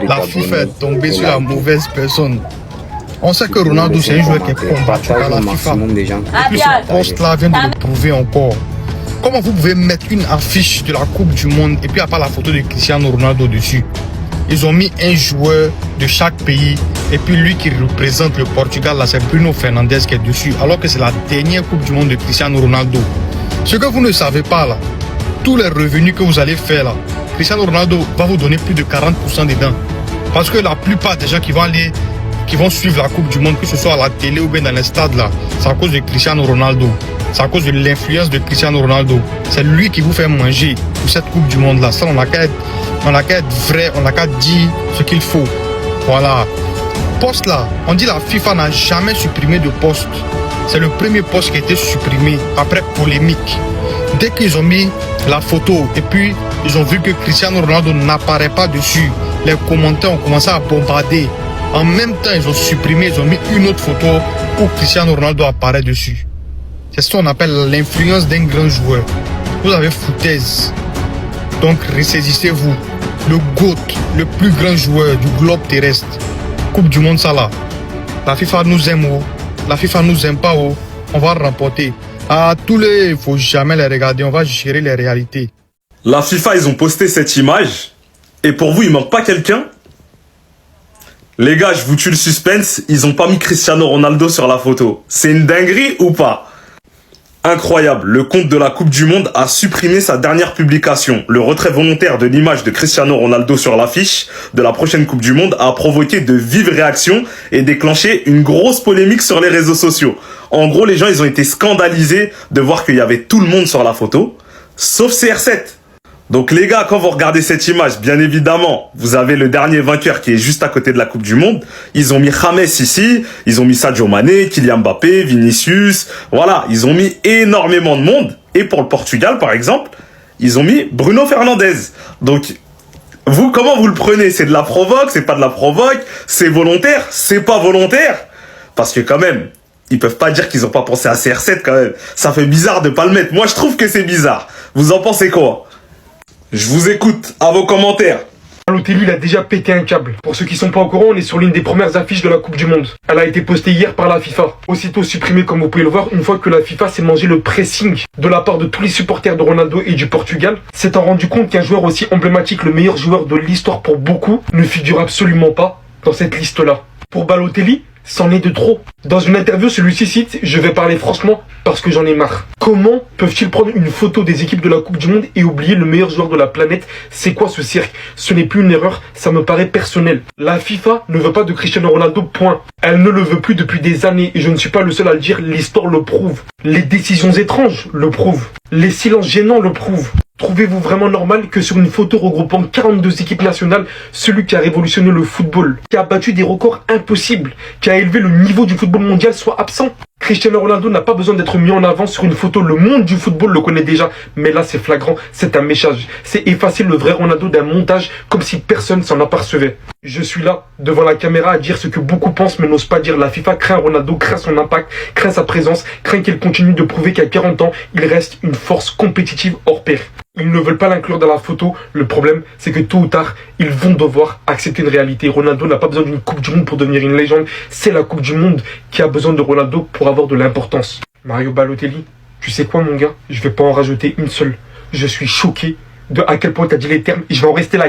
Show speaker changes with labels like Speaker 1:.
Speaker 1: La FIFA est tombée sur la mauvaise personne. On sait que Ronaldo, c'est un joueur qui est combattu par la FIFA. Et puis ce poste-là vient de le prouver encore. Comment vous pouvez mettre une affiche de la Coupe du Monde et puis à part la photo de Cristiano Ronaldo dessus? Ils ont mis un joueur de chaque pays et puis lui qui représente le Portugal, là c'est Bruno Fernandes qui est dessus, alors que c'est la dernière Coupe du Monde de Cristiano Ronaldo. Ce que vous ne savez pas là, tous les revenus que vous allez faire là, Cristiano Ronaldo va vous donner plus de 40% dedans. Parce que la plupart des gens qui vont suivre la Coupe du Monde, que ce soit à la télé ou bien dans les stades là, c'est à cause de Cristiano Ronaldo. C'est à cause de l'influence de Cristiano Ronaldo. C'est lui qui vous fait manger pour cette Coupe du Monde là. Ça, on n'a qu'à être vrai, on n'a qu'à dire ce qu'il faut. Voilà. Poste là, on dit la FIFA n'a jamais supprimé de poste. C'est le premier poste qui a été supprimé après polémique. Dès qu'ils ont mis la photo et puis ils ont vu que Cristiano Ronaldo n'apparaît pas dessus, les commentaires ont commencé à bombarder. En même temps, ils ont supprimé, ils ont mis une autre photo où Cristiano Ronaldo apparaît dessus. C'est ce qu'on appelle l'influence d'un grand joueur. Vous avez foutaise. Donc ressaisissez-vous. Le GOAT, le plus grand joueur du globe terrestre. Coupe du monde, ça là. La FIFA nous aime, oh. La FIFA nous aime pas, oh. On va remporter. Ah, il faut jamais les regarder. On va gérer les réalités.
Speaker 2: La FIFA, ils ont posté cette image. Et pour vous, il manque pas quelqu'un? Les gars, je vous tue le suspense. Ils ont pas mis Cristiano Ronaldo sur la photo. C'est une dinguerie ou pas? Incroyable, le compte de la Coupe du Monde a supprimé sa dernière publication. Le retrait volontaire de l'image de Cristiano Ronaldo sur l'affiche de la prochaine Coupe du Monde a provoqué de vives réactions et déclenché une grosse polémique sur les réseaux sociaux. En gros, les gens, ils ont été scandalisés de voir qu'il y avait tout le monde sur la photo, sauf CR7. Donc les gars, quand vous regardez cette image, bien évidemment, vous avez le dernier vainqueur qui est juste à côté de la Coupe du Monde. Ils ont mis James ici, ils ont mis Sadio Mané, Kylian Mbappé, Vinicius. Voilà, ils ont mis énormément de monde. Et pour le Portugal, par exemple, ils ont mis Bruno Fernandes. Donc, vous, comment vous le prenez? C'est de la provoque, c'est pas de la provoque, c'est volontaire, c'est pas volontaire? Parce que quand même, ils peuvent pas dire qu'ils ont pas pensé à CR7 quand même. Ça fait bizarre de pas le mettre. Moi, je trouve que c'est bizarre. Vous en pensez quoi? Je vous écoute, à vos commentaires.
Speaker 3: Balotelli, il a déjà pété un câble. Pour ceux qui sont pas au courant, on est sur l'une des premières affiches de la Coupe du Monde. Elle a été postée hier par la FIFA. Aussitôt supprimée, comme vous pouvez le voir, une fois que la FIFA s'est mangé le pressing de la part de tous les supporters de Ronaldo et du Portugal, s'étant rendu compte qu'un joueur aussi emblématique, le meilleur joueur de l'histoire pour beaucoup, ne figure absolument pas dans cette liste-là. Pour Balotelli, c'en est de trop. Dans une interview, celui-ci cite « Je vais parler franchement parce que j'en ai marre ». Comment peuvent-ils prendre une photo des équipes de la Coupe du Monde et oublier le meilleur joueur de la planète? C'est quoi ce cirque? Ce n'est plus une erreur, ça me paraît personnel. La FIFA ne veut pas de Cristiano Ronaldo, point. Elle ne le veut plus depuis des années et je ne suis pas le seul à le dire, l'histoire le prouve. Les décisions étranges le prouvent. Les silences gênants le prouvent. Trouvez-vous vraiment normal que sur une photo regroupant 42 équipes nationales, celui qui a révolutionné le football, qui a battu des records impossibles, qui a élevé le niveau du football mondial soit absent? Cristiano Ronaldo n'a pas besoin d'être mis en avant sur une photo, le monde du football le connaît déjà, mais là c'est flagrant, c'est un méchage, c'est effacer le vrai Ronaldo d'un montage comme si personne s'en apercevait. Je suis là, devant la caméra, à dire ce que beaucoup pensent mais n'osent pas dire. La FIFA craint Ronaldo, craint son impact, craint sa présence, craint qu'il continue de prouver qu'à 40 ans, il reste une force compétitive hors pair. Ils ne veulent pas l'inclure dans la photo, le problème c'est que tôt ou tard, ils vont devoir accepter une réalité. Ronaldo n'a pas besoin d'une Coupe du Monde pour devenir une légende, c'est la Coupe du Monde qui a besoin de Ronaldo pour avoir de l'importance. Mario Balotelli, tu sais quoi mon gars? Je vais pas en rajouter une seule. Je suis choqué de à quel point tu as dit les termes et je vais en rester là.